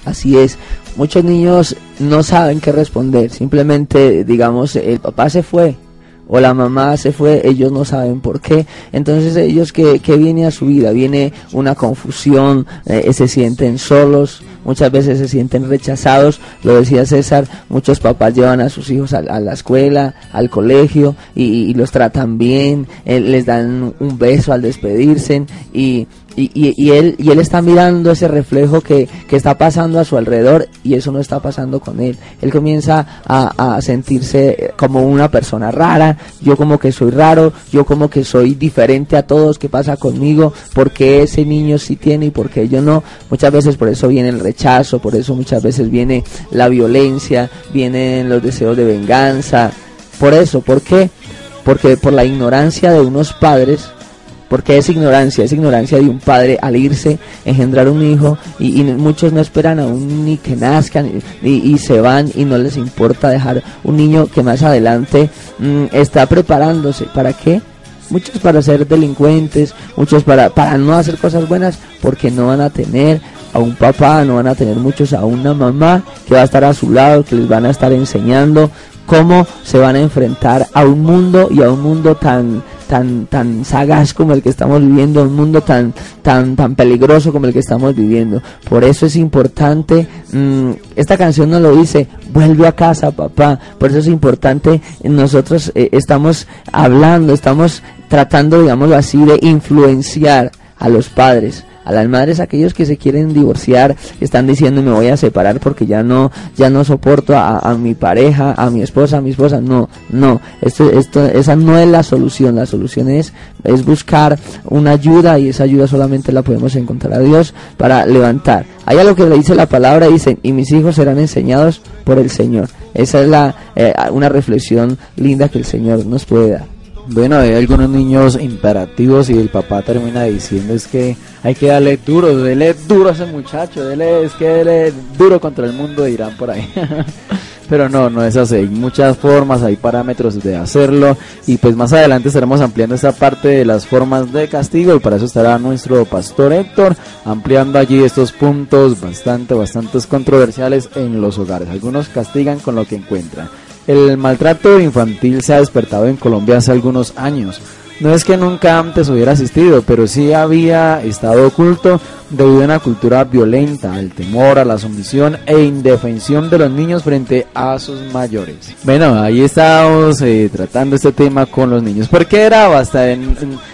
Así es, muchos niños no saben qué responder, simplemente digamos el papá se fue o la mamá se fue, ellos no saben por qué, entonces ellos que viene a su vida, viene una confusión, se sienten solos, muchas veces se sienten rechazados, lo decía César, muchos papás llevan a sus hijos a la escuela, al colegio y los tratan bien, les dan un beso al despedirse y él está mirando ese reflejo que está pasando a su alrededor y eso no está pasando con él. Él comienza a sentirse como una persona rara, yo como que soy raro, yo como que soy diferente a todos, ¿qué pasa conmigo? ¿Por qué ese niño sí tiene y por qué yo no? Muchas veces por eso viene el rechazo, por eso muchas veces viene la violencia, vienen los deseos de venganza. Por eso, ¿por qué? Porque por la ignorancia de unos padres. Porque es ignorancia de un padre al irse, engendrar un hijo y muchos no esperan aún ni que nazcan y se van y no les importa dejar un niño que más adelante está preparándose. ¿Para qué? Muchos para ser delincuentes, muchos para no hacer cosas buenas porque no van a tener a un papá, no van a tener muchos a una mamá que va a estar a su lado, que les van a estar enseñando cómo se van a enfrentar a un mundo y a un mundo tan sagaz como el que estamos viviendo, un mundo tan peligroso como el que estamos viviendo. Por eso es importante, esta canción nos lo dice, vuelve a casa papá, por eso es importante, nosotros estamos hablando, estamos tratando, digámoslo así, de influenciar a los padres, a las madres, aquellos que se quieren divorciar, están diciendo me voy a separar porque ya no soporto a mi pareja, a mi esposa, no, esa no es la solución es buscar una ayuda y esa ayuda solamente la podemos encontrar a Dios para levantar. Hay algo que le dice la palabra, dice, y mis hijos serán enseñados por el Señor. Esa es una reflexión linda que el Señor nos puede dar. Bueno, hay algunos niños imperativos y el papá termina diciendo es que hay que darle duro a ese muchacho, dele duro contra el mundo, dirán por ahí. Pero no es así, hay muchas formas, hay parámetros de hacerlo y pues más adelante estaremos ampliando esta parte de las formas de castigo y para eso estará nuestro pastor Héctor ampliando allí estos puntos bastantes controversiales en los hogares. Algunos castigan con lo que encuentran. El maltrato infantil se ha despertado en Colombia hace algunos años. No es que nunca antes hubiera existido, pero sí había estado oculto debido a una cultura violenta, al temor, a la sumisión e indefensión de los niños frente a sus mayores. Bueno, ahí estábamos tratando este tema con los niños. ¿Por qué era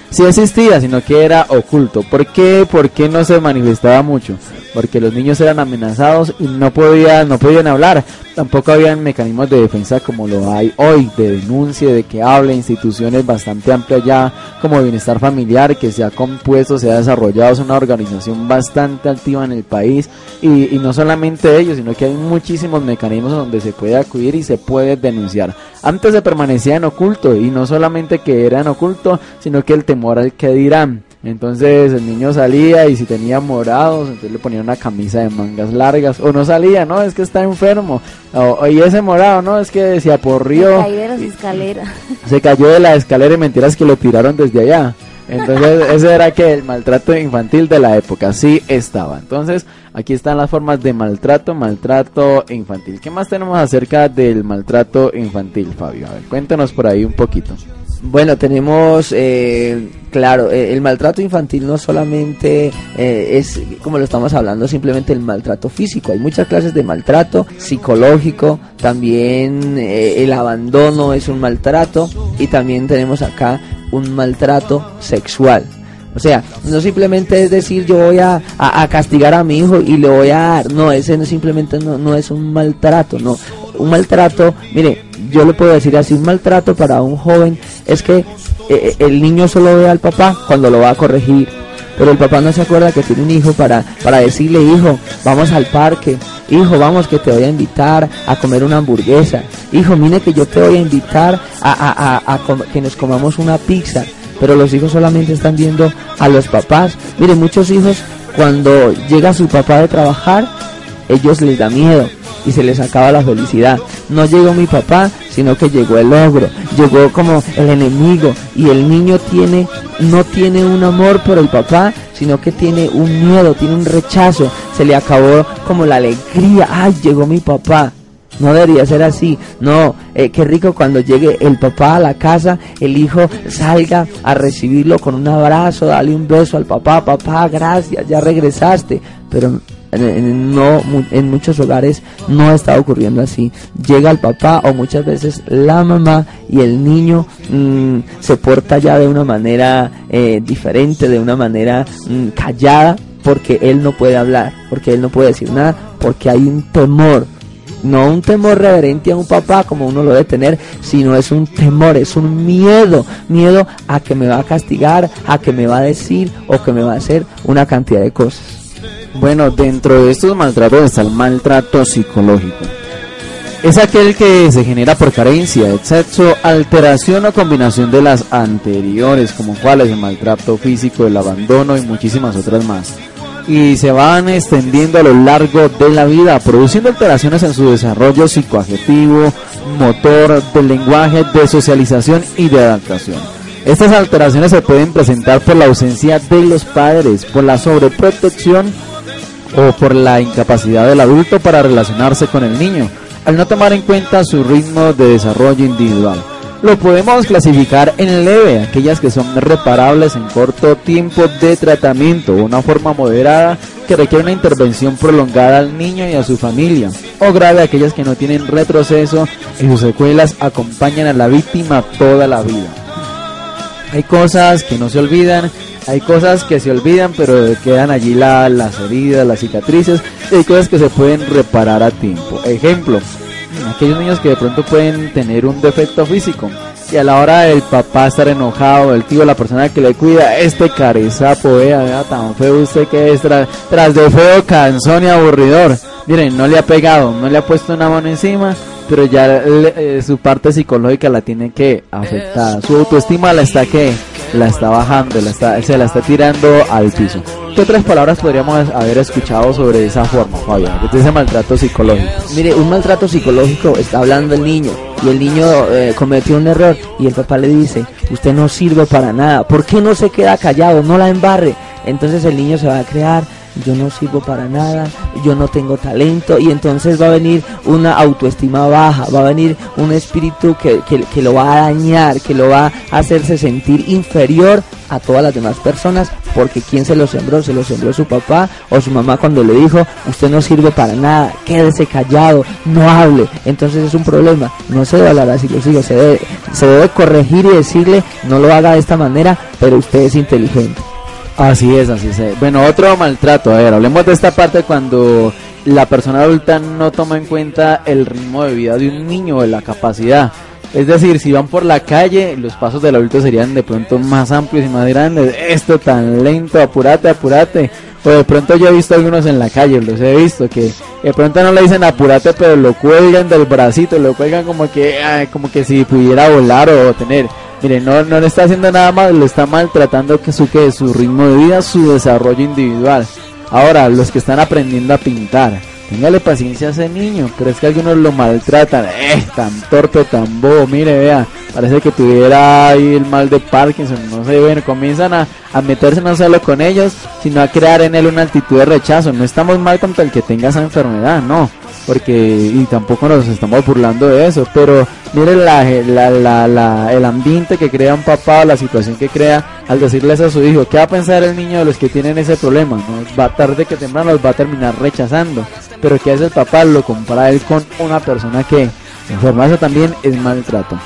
sí existía, sino que era oculto? ¿Por qué no se manifestaba mucho? Porque los niños eran amenazados y no podían hablar. Tampoco había mecanismos de defensa como lo hay hoy, de denuncia, de que hable, instituciones bastante amplias ya como Bienestar Familiar, que se ha compuesto, se ha desarrollado, es una organización bastante activa en el país y no solamente ellos, sino que hay muchísimos mecanismos donde se puede acudir y se puede denunciar. Antes se permanecía en oculto y no solamente que era en oculto, sino que el temor al que dirán. Entonces el niño salía y si tenía morados, entonces le ponían una camisa de mangas largas, o no salía, no, es que está enfermo, y ese morado, no, es que se aporrió, se cayó de las escaleras, se cayó de la escalera y mentiras que lo tiraron desde allá. Entonces ese era que el maltrato infantil de la época, sí estaba. Entonces aquí están las formas de maltrato infantil. ¿Qué más tenemos acerca del maltrato infantil, Fabio? A ver, cuéntanos por ahí un poquito. Bueno, tenemos, el maltrato infantil no solamente es, como lo estamos hablando, simplemente el maltrato físico. Hay muchas clases de maltrato psicológico, también el abandono es un maltrato y también tenemos acá un maltrato sexual. O sea, no simplemente es decir yo voy a castigar a mi hijo y le voy a dar, no, ese no, simplemente no es un maltrato, no. Un maltrato, mire, yo le puedo decir así, un maltrato para un joven es que el niño solo ve al papá cuando lo va a corregir, pero el papá no se acuerda que tiene un hijo para decirle, hijo, vamos al parque, hijo, vamos que te voy a invitar a comer una hamburguesa, hijo, mire que yo te voy a invitar a que nos comamos una pizza. Pero los hijos solamente están viendo a los papás. Miren, muchos hijos cuando llega su papá de trabajar, ellos les da miedo y se les acaba la felicidad. No llegó mi papá, sino que llegó el ogro, llegó como el enemigo y el niño no tiene un amor por el papá, sino que tiene un miedo, tiene un rechazo, se le acabó como la alegría, ay, llegó mi papá. No debería ser así, no, qué rico cuando llegue el papá a la casa, el hijo salga a recibirlo con un abrazo, dale un beso al papá, papá, gracias, ya regresaste, pero en muchos hogares no está ocurriendo así. Llega el papá o muchas veces la mamá y el niño se porta ya de una manera diferente, de una manera callada, porque él no puede hablar, porque él no puede decir nada, porque hay un temor. No un temor reverente a un papá como uno lo debe tener, sino es un temor, es un miedo a que me va a castigar, a que me va a decir o que me va a hacer una cantidad de cosas. Bueno, dentro de estos maltratos está el maltrato psicológico. Es aquel que se genera por carencia, exceso, alteración o combinación de las anteriores, como cuáles el maltrato físico, el abandono y muchísimas otras más. Y se van extendiendo a lo largo de la vida, produciendo alteraciones en su desarrollo psicoafectivo, motor, del lenguaje, de socialización y de adaptación. Estas alteraciones se pueden presentar por la ausencia de los padres, por la sobreprotección o por la incapacidad del adulto para relacionarse con el niño, al no tomar en cuenta su ritmo de desarrollo individual. Lo podemos clasificar en leve, aquellas que son reparables en corto tiempo de tratamiento, una forma moderada que requiere una intervención prolongada al niño y a su familia, o grave, aquellas que no tienen retroceso y sus secuelas acompañan a la víctima toda la vida. Hay cosas que no se olvidan, hay cosas que se olvidan pero quedan allí las heridas, las cicatrices, y hay cosas que se pueden reparar a tiempo. Ejemplo, aquellos niños que de pronto pueden tener un defecto físico y a la hora del papá estar enojado, el tío, la persona que le cuida, este carezapo, vea tan feo usted que es, tras de feo, cansón y aburridor. Miren, no le ha pegado, no le ha puesto una mano encima, pero ya su parte psicológica la tiene que afectar, su autoestima la está bajando, se la está tirando al piso. ¿Qué otras palabras podríamos haber escuchado sobre esa forma, Fabián, de ese maltrato psicológico? Mire, un maltrato psicológico, está hablando el niño y el niño cometió un error y el papá le dice, usted no sirve para nada, ¿por qué no se queda callado? No la embarre. Entonces el niño se va a crear, yo no sirvo para nada, yo no tengo talento, y entonces va a venir una autoestima baja, va a venir un espíritu que lo va a dañar, que lo va a hacerse sentir inferior a todas las demás personas, porque ¿quién se lo sembró? Se lo sembró su papá o su mamá cuando le dijo, usted no sirve para nada, quédese callado, no hable. Entonces es un problema, no se debe hablar así, los hijos, se debe corregir y decirle, no lo haga de esta manera, pero usted es inteligente. Así es. Bueno, otro maltrato, a ver, hablemos de esta parte cuando la persona adulta no toma en cuenta el ritmo de vida de un niño, de la capacidad. Es decir, si van por la calle, los pasos del adulto serían de pronto más amplios y más grandes. Esto tan lento, apúrate. O de pronto yo he visto algunos en la calle, los he visto, que de pronto no le dicen apúrate, pero lo cuelgan del bracito, lo cuelgan como que si pudiera volar o tener. Miren, no le está haciendo nada más, lo está maltratando su ritmo de vida, su desarrollo individual. Ahora, los que están aprendiendo a pintar, téngale paciencia a ese niño, pero es que algunos lo maltratan, tan torpe, tan bobo, mire, vea, parece que tuviera ahí el mal de Parkinson, no sé, bueno, comienzan a meterse no solo con ellos, sino a crear en él una actitud de rechazo. No estamos mal contra el que tenga esa enfermedad, no, y tampoco nos estamos burlando de eso, pero mire el ambiente que crea un papá, la situación que crea al decirles a su hijo, ¿qué va a pensar el niño de los que tienen ese problema? ¿No? Va tarde que temprano los va a terminar rechazando, pero ¿qué hace el papá? Lo compara él con una persona que enferma. Eso también es maltrato.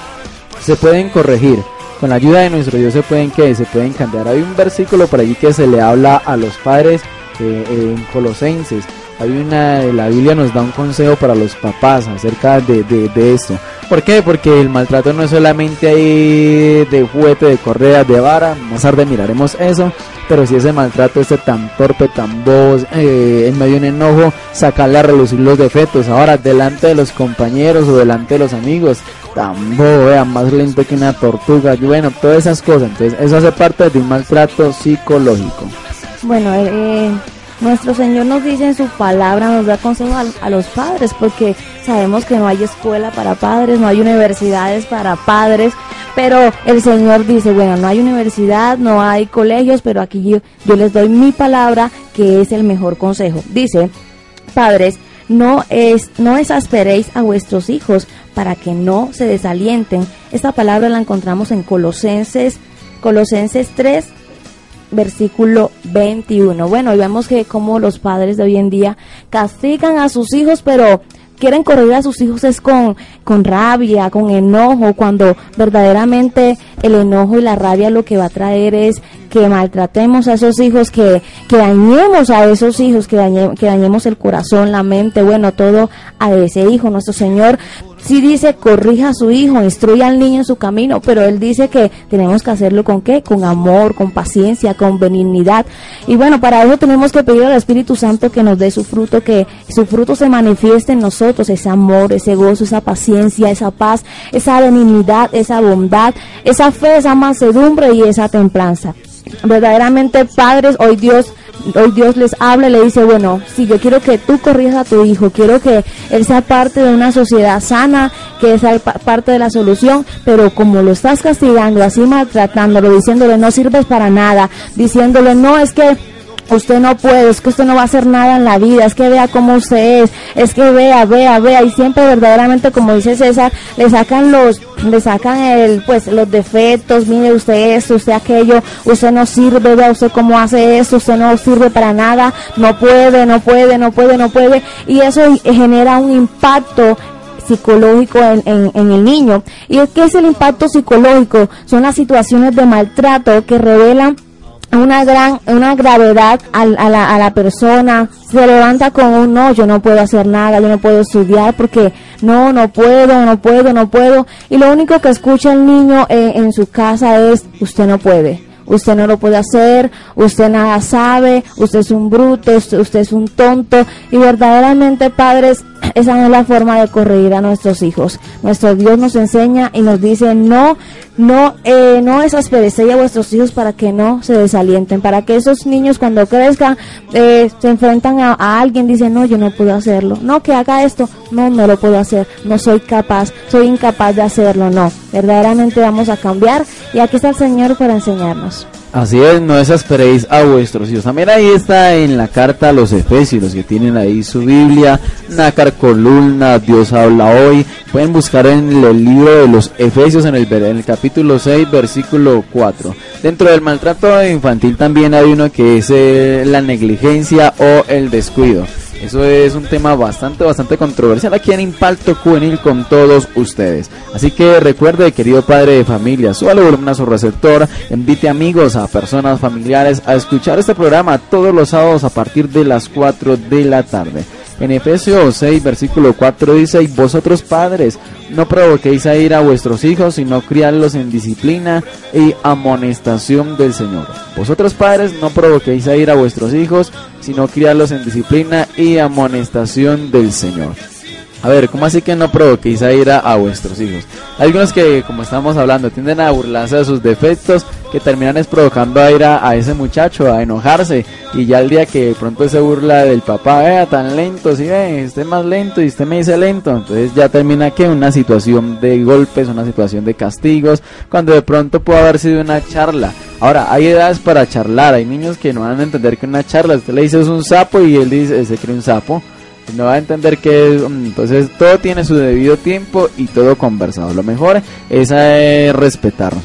Se pueden corregir, con la ayuda de nuestro Dios se pueden cambiar. Hay un versículo por allí que se le habla a los padres en Colosenses. La Biblia nos da un consejo para los papás acerca de esto. ¿Por qué? Porque el maltrato no es solamente ahí de juguete, de correa, de vara. Más tarde miraremos eso. Pero si ese maltrato tan torpe, tan bobo, en medio de un enojo, sacarle a relucir los defectos. Ahora, delante de los compañeros o delante de los amigos, tan bobo, más lento que una tortuga. Bueno, todas esas cosas. Entonces, eso hace parte de un maltrato psicológico. Bueno, nuestro Señor nos dice en su palabra, nos da consejo a los padres, porque sabemos que no hay escuela para padres, no hay universidades para padres, Pero el Señor dice, bueno, no hay universidad, no hay colegios, pero aquí yo les doy mi palabra, que es el mejor consejo. Dice, padres, no exasperéis a vuestros hijos para que no se desalienten. Esta palabra la encontramos en Colosenses 3, versículo 21. Bueno, y vemos que como los padres de hoy en día castigan a sus hijos, pero quieren corregir a sus hijos es con rabia, con enojo, cuando verdaderamente el enojo y la rabia lo que va a traer es que maltratemos a esos hijos, que dañemos a esos hijos, que dañemos el corazón, la mente, bueno, todo a ese hijo. Nuestro Señor sí dice, corrija a su hijo, instruya al niño en su camino, pero Él dice que tenemos que hacerlo ¿con qué? Con amor, con paciencia, con benignidad. Y bueno, para eso tenemos que pedir al Espíritu Santo que nos dé su fruto, que su fruto se manifieste en nosotros, ese amor, ese gozo, esa paciencia, esa paz, esa benignidad, esa bondad, esa fe, esa mansedumbre y esa templanza. Verdaderamente, padres, hoy Dios les habla y le dice, bueno, si yo quiero que tú corrijas a tu hijo, quiero que él sea parte de una sociedad sana, que sea parte de la solución, pero como lo estás castigando, así maltratándolo, diciéndole no sirves para nada, diciéndole no, es que usted no puede, es que usted no va a hacer nada en la vida, es que vea cómo usted es que vea, y siempre verdaderamente, como dice César, le sacan los defectos, mire usted esto, usted aquello, usted no sirve, vea usted cómo hace esto, usted no sirve para nada, no puede, y eso genera un impacto psicológico en el niño. ¿Y qué es el impacto psicológico? Son las situaciones de maltrato que revelan una gravedad a la persona. Se levanta con un no, yo no puedo hacer nada, yo no puedo estudiar porque no puedo, y lo único que escucha el niño en su casa es usted no puede, usted no lo puede hacer, usted nada sabe, usted es un bruto, usted es un tonto. Y verdaderamente, padres, esa no es la forma de corregir a nuestros hijos. Nuestro Dios nos enseña y nos dice no exasperecéis a vuestros hijos para que no se desalienten, para que esos niños cuando crezcan se enfrentan a alguien, dicen no, yo no puedo hacerlo, no, que haga esto, no lo puedo hacer, no soy capaz, soy incapaz de hacerlo. No, verdaderamente vamos a cambiar, y aquí está el Señor para enseñarnos. Así es, no exasperéis a vuestros hijos. También ahí está en la carta a los Efesios, los que tienen ahí su Biblia, Nácar Columna, Dios habla hoy. Pueden buscar en el libro de los Efesios en el capítulo 6, versículo 4. Dentro del maltrato infantil también hay uno que es la negligencia o el descuido. Eso es un tema bastante controversial aquí en Impacto Juvenil con todos ustedes. Así que recuerde, querido padre de familia, súbale volumen a su receptor, invite amigos, a personas familiares a escuchar este programa todos los sábados a partir de las 4 de la tarde. En Efesios 6, versículo 4 dice, y vosotros padres, no provoquéis a ira a vuestros hijos, sino criadlos en disciplina y amonestación del Señor. Vosotros padres, no provoquéis a ira a vuestros hijos, sino criadlos en disciplina y amonestación del Señor. A ver, ¿cómo así que no provoquéis a ira a vuestros hijos? Algunos que, como estamos hablando, tienden a burlarse de sus defectos, que terminan es provocando a ira a ese muchacho, a enojarse, y ya el día que de pronto se burla del papá, vea, tan lento, si ve, esté más lento y usted me dice lento, entonces ya termina que una situación de golpes, una situación de castigos, cuando de pronto puede haber sido una charla. Ahora, hay edades para charlar, hay niños que no van a entender que una charla, usted le dice es un sapo y él dice, se cree un sapo, no va a entender que entonces todo tiene su debido tiempo y todo conversado. Lo mejor es respetarnos.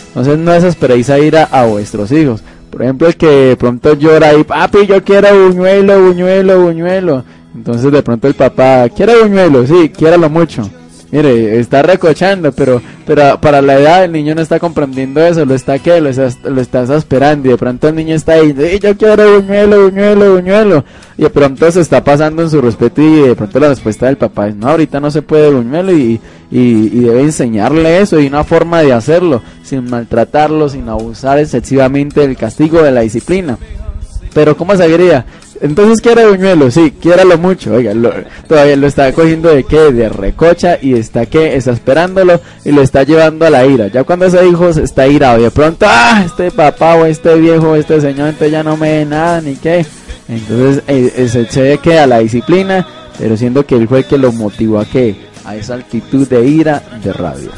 Entonces no exasperéis a ira a vuestros hijos. Por ejemplo, el que de pronto llora y papi, yo quiero buñuelo. Entonces de pronto el papá, ¿quiere buñuelo? Sí, quiéralo mucho. Mire, está recochando, pero para la edad el niño no está comprendiendo eso, lo está exasperando, y de pronto el niño está ahí, yo quiero buñuelo, y de pronto se está pasando en su respeto, y de pronto la respuesta del papá es, no, ahorita no se puede buñuelo, y debe enseñarle eso, y una forma de hacerlo, sin maltratarlo, sin abusar excesivamente del castigo, de la disciplina. Pero ¿cómo se diría? Entonces quiere buñuelo, sí, quiéralo mucho. Oiga, todavía lo está cogiendo de recocha, y está exasperándolo, y lo está llevando a la ira. Ya cuando ese hijo está irado y de pronto, este papá o este viejo, este señor, entonces ya no me ve nada ni qué. Entonces se excede a la disciplina, pero siendo que él fue el que lo motivó a esa actitud de ira, de rabia.